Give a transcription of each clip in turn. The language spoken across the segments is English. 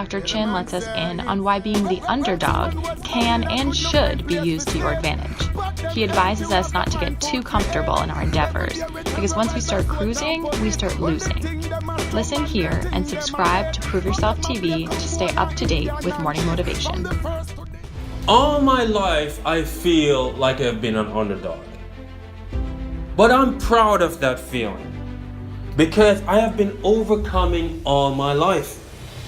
Dr. Chin lets us in on why being the underdog can and should be used to your advantage. He advises us not to get too comfortable in our endeavors, because once we start cruising, we start losing. Listen here and subscribe to Prove Yourself TV to stay up to date with morning motivation. All my life, I feel like I've been an underdog. But I'm proud of that feeling because I have been overcoming all my life.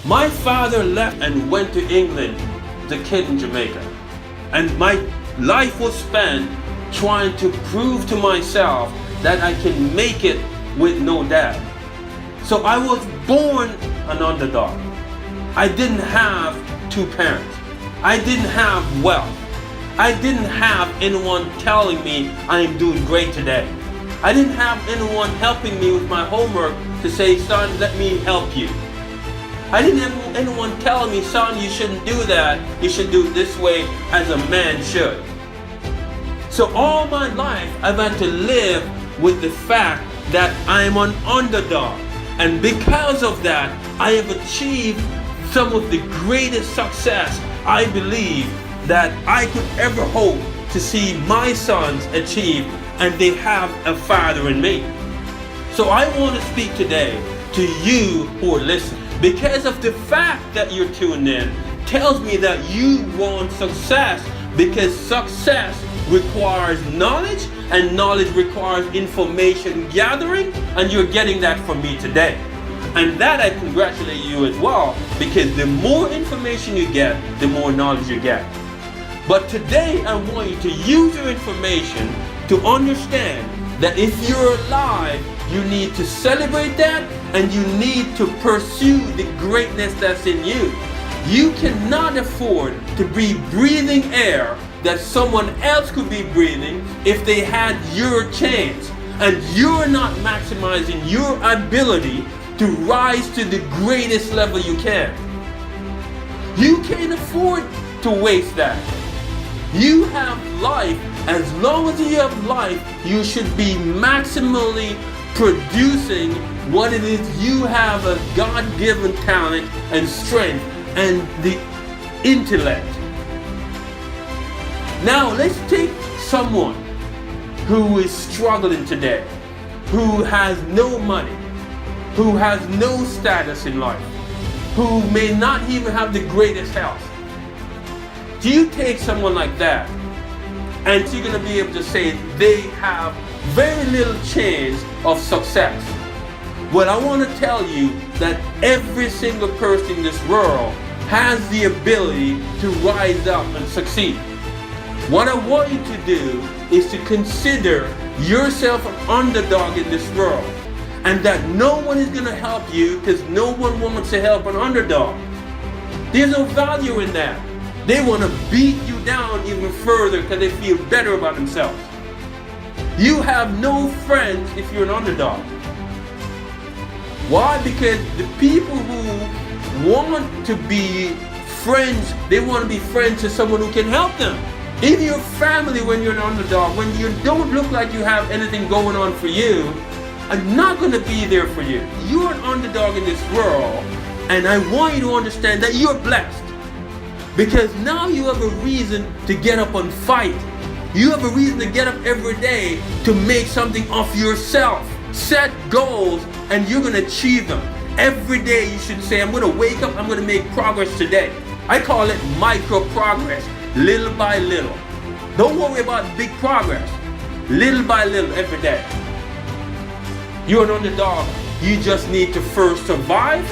My father left and went to England as a kid in Jamaica. And my life was spent trying to prove to myself that I can make it with no dad. So I was born an underdog. I didn't have two parents. I didn't have wealth. I didn't have anyone telling me I am doing great today. I didn't have anyone helping me with my homework to say, son, let me help you. I didn't have anyone telling me, son, you shouldn't do that. You should do it this way as a man should. So all my life, I've had to live with the fact that I am an underdog. And because of that, I have achieved some of the greatest success I believe that I could ever hope to see my sons achieve, and they have a father in me. So I want to speak today to you who are listening, because of the fact that you're tuned in tells me that you want success, because success requires knowledge, and knowledge requires information gathering, and you're getting that from me today. And that I congratulate you as well, because the more information you get, the more knowledge you get. But today I want you to use your information to understand that if you're alive, you need to celebrate that, and you need to pursue the greatness that's in you. You cannot afford to be breathing air that someone else could be breathing if they had your chance, and you're not maximizing your ability to rise to the greatest level you can. You can't afford to waste that. You have life. As long as you have life, you should be maximally producing what it is you have, a God-given talent and strength and the intellect. Now let's take someone who is struggling today, who has no money, who has no status in life, who may not even have the greatest health. Do you take someone like that and you're going to be able to say they have very little chance of success? Well, I want to tell you that every single person in this world has the ability to rise up and succeed. What I want you to do is to consider yourself an underdog in this world, and that no one is going to help you because no one wants to help an underdog. There's no value in that. They want to beat you down even further because they feel better about themselves. You have no friends if you're an underdog. Why? Because the people who want to be friends, they want to be friends to someone who can help them. In your family, when you're an underdog, when you don't look like you have anything going on for you, I'm not going to be there for you. You're an underdog in this world, and I want you to understand that you're blessed. Because now you have a reason to get up and fight. You have a reason to get up every day to make something of yourself. Set goals, and you're going to achieve them. Every day you should say, I'm going to wake up, I'm going to make progress today. I call it micro progress, little by little. Don't worry about big progress. Little by little every day. You're an underdog. You just need to first survive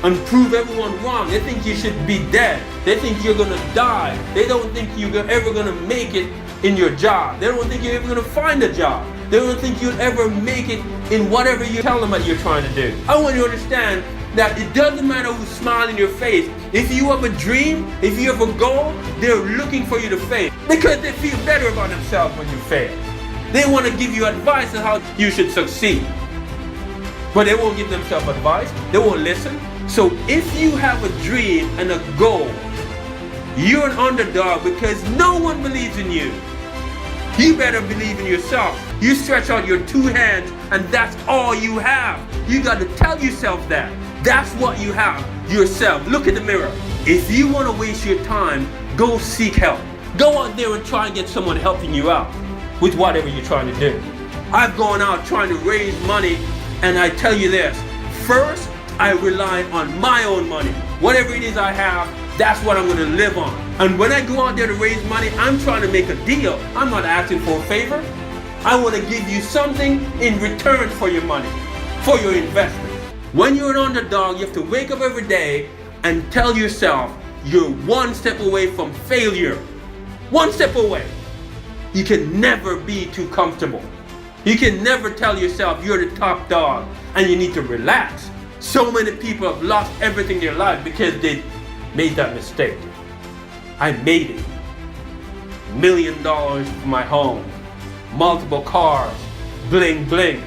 and prove everyone wrong. They think you should be dead. They think you're gonna die. They don't think you're ever gonna make it in your job. They don't think you're ever gonna find a job. They don't think you'll ever make it in whatever you tell them that you're trying to do. I want you to understand that it doesn't matter who's smiling in your face. If you have a dream, if you have a goal, they're looking for you to fail because they feel better about themselves when you fail. They want to give you advice on how you should succeed, but they won't give themselves advice. They won't listen. So if you have a dream and a goal, you're an underdog because no one believes in you. You better believe in yourself. You stretch out your two hands and that's all you have. You got to tell yourself that. That's what you have. yourself. Look in the mirror. If you want to waste your time, go seek help. Go out there and try and get someone helping you out with whatever you're trying to do. I've gone out trying to raise money, and I tell you this, first, I rely on my own money. Whatever it is I have, that's what I'm going to live on. And when I go out there to raise money, I'm trying to make a deal. I'm not asking for a favor. I want to give you something in return for your money, for your investment. When you're an underdog, you have to wake up every day and tell yourself you're one step away from failure. One step away. You can never be too comfortable. You can never tell yourself you're the top dog and you need to relax. So many people have lost everything in their life because they made that mistake. I made it. $1 million for my home, multiple cars, bling bling.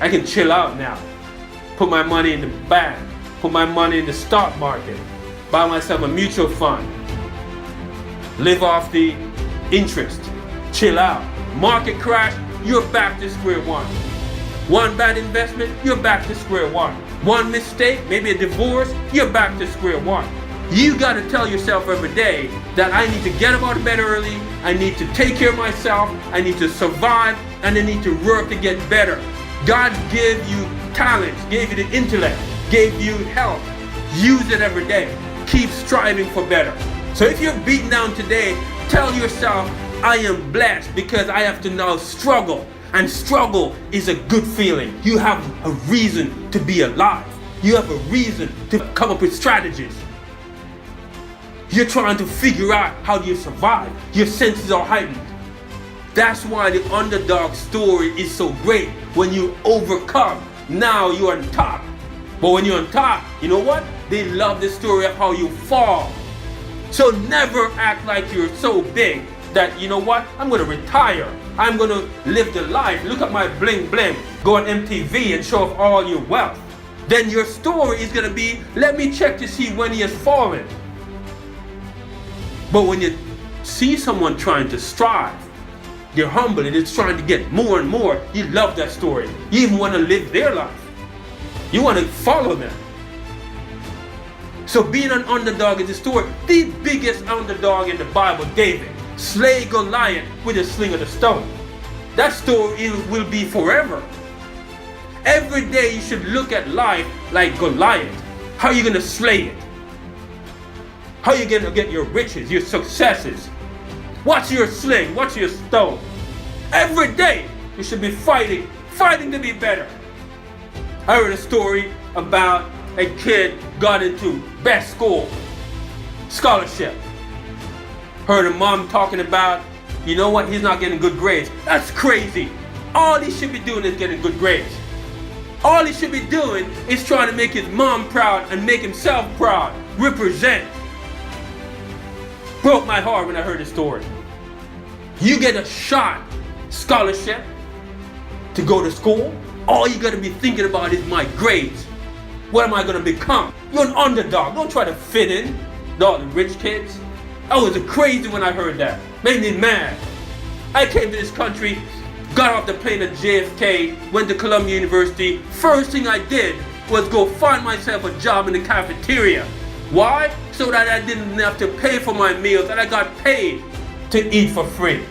I can chill out now. Put my money in the bank, put my money in the stock market, buy myself a mutual fund, live off the interest, chill out. Market crash, you're back to square one. One bad investment, you're back to square one. One mistake, maybe a divorce, you're back to square one. You got to tell yourself every day that I need to get up out of bed early, I need to take care of myself, I need to survive, and I need to work to get better. God gave you talents, gave you the intellect, gave you health. Use it every day. Keep striving for better. So if you're beaten down today, tell yourself, I am blessed because I have to now struggle. And struggle is a good feeling. You have a reason to be alive. You have a reason to come up with strategies. You're trying to figure out how do you survive. Your senses are heightened. That's why the underdog story is so great. When you overcome, now you're on top. But when you're on top, you know what? They love the story of how you fall. So never act like you're so big that, you know what? I'm going to retire. I'm going to live the life. Look at my bling bling. Go on MTV and show off all your wealth. Then your story is going to be, let me check to see when he has fallen. But when you see someone trying to strive, they're humble and it's trying to get more and more, you love that story. You even want to live their life. You want to follow them. So being an underdog is the story. The biggest underdog in the Bible, David, slay Goliath with a sling of the stone. That story will be forever. Every day you should look at life like Goliath. How are you going to slay it? How are you going to get your riches, your successes? What's your sling? What's your stone? Every day you should be fighting to be better. I heard a story about a kid got into best school, scholarship. Heard a mom talking about, you know what, he's not getting good grades. That's crazy. All he should be doing is getting good grades. All he should be doing is trying to make his mom proud and make himself proud. Represent. Broke my heart when I heard the story. You get a shot scholarship to go to school. All you gotta be thinking about is my grades. What am I gonna become? You're an underdog. Don't try to fit in with all the rich kids. I was crazy when I heard that. Made me mad. I came to this country, got off the plane at JFK, went to Columbia University. First thing I did was go find myself a job in the cafeteria. Why? So that I didn't have to pay for my meals, and I got paid to eat for free.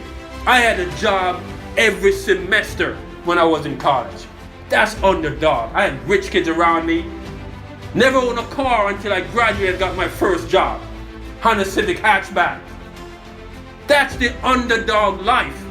I had a job every semester when I was in college. That's underdog. I had rich kids around me. Never owned a car until I graduated and got my first job. Honda Civic hatchback. That's the underdog life.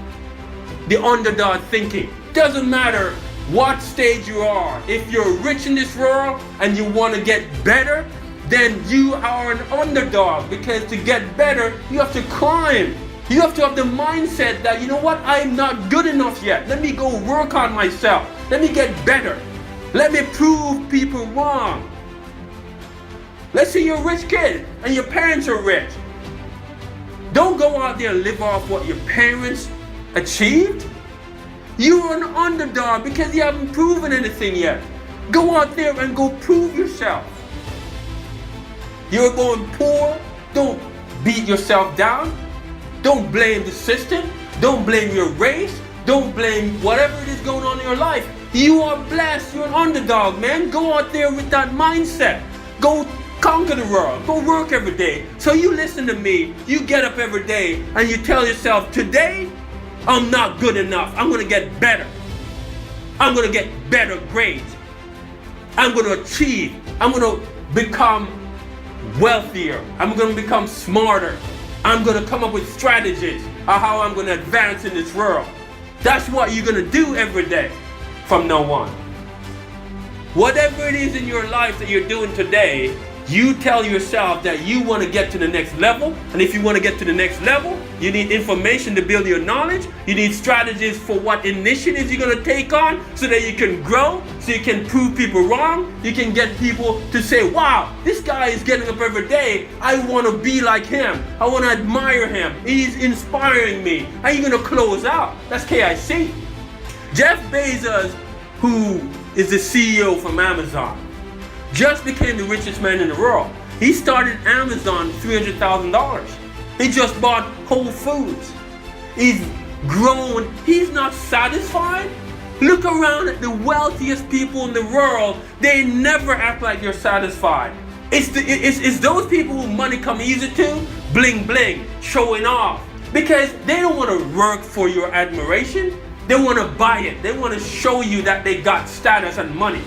The underdog thinking. Doesn't matter what stage you are. If you're rich in this world and you want to get better, then you are an underdog, because to get better, you have to climb. You have to have the mindset that, you know what, I'm not good enough yet. Let me go work on myself. Let me get better. Let me prove people wrong. Let's say you're a rich kid and your parents are rich. Don't go out there and live off what your parents achieved. You're an underdog because you haven't proven anything yet. Go out there and go prove yourself. You're going poor. Don't beat yourself down. Don't blame the system. Don't blame your race. Don't blame whatever it is going on in your life. You are blessed. You're an underdog, man. Go out there with that mindset. Go conquer the world. Go work every day. So you listen to me. You get up every day and you tell yourself, today, I'm not good enough. I'm going to get better. I'm going to get better grades. I'm going to achieve. I'm going to become wealthier. I'm going to become smarter. I'm going to come up with strategies on how I'm going to advance in this world. That's what you're going to do every day from now on. Whatever it is in your life that you're doing today, you tell yourself that you want to get to the next level. And if you want to get to the next level, you need information to build your knowledge. You need strategies for what initiatives you're going to take on so that you can grow, so you can prove people wrong. You can get people to say, wow, this guy is getting up every day. I want to be like him. I want to admire him. He's inspiring me. How are you going to close out? That's KIC. Jeff Bezos, who is the CEO from Amazon, just became the richest man in the world. He started Amazon $300,000. He just bought Whole Foods. He's grown. He's not satisfied. Look around at the wealthiest people in the world. They never act like they're satisfied. It's those people who money come easy to, bling bling, showing off. Because they don't want to work for your admiration. They want to buy it. They want to show you that they got status and money.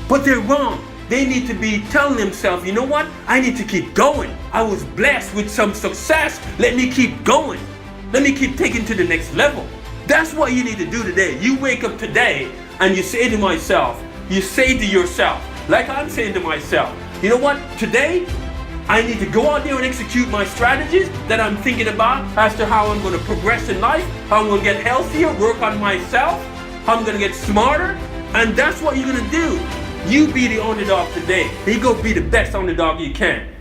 But they're wrong. They need to be telling themselves, you know what? I need to keep going. I was blessed with some success. Let me keep going. Let me keep taking to the next level. That's what you need to do today. You wake up today and you say to myself, you say to yourself, like I'm saying to myself, you know what? Today, I need to go out there and execute my strategies that I'm thinking about as to how I'm going to progress in life, how I'm going to get healthier, work on myself, how I'm going to get smarter. And that's what you're going to do. You be the underdog today. You go be the best underdog you can.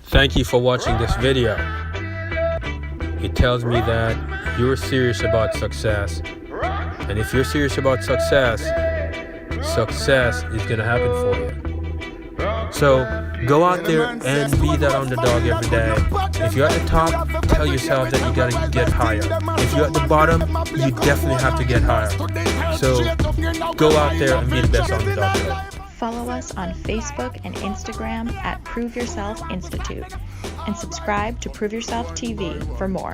Thank you for watching this video. It tells me that you're serious about success. And if you're serious about success, success is going to happen for you. So go out there and be that underdog every day. If you're at the top, tell yourself that you got to get higher. If you're at the bottom, you definitely have to get higher. So go out there and be the best underdog today. Follow us on Facebook and Instagram at Prove Yourself Institute, and subscribe to Prove Yourself TV for more.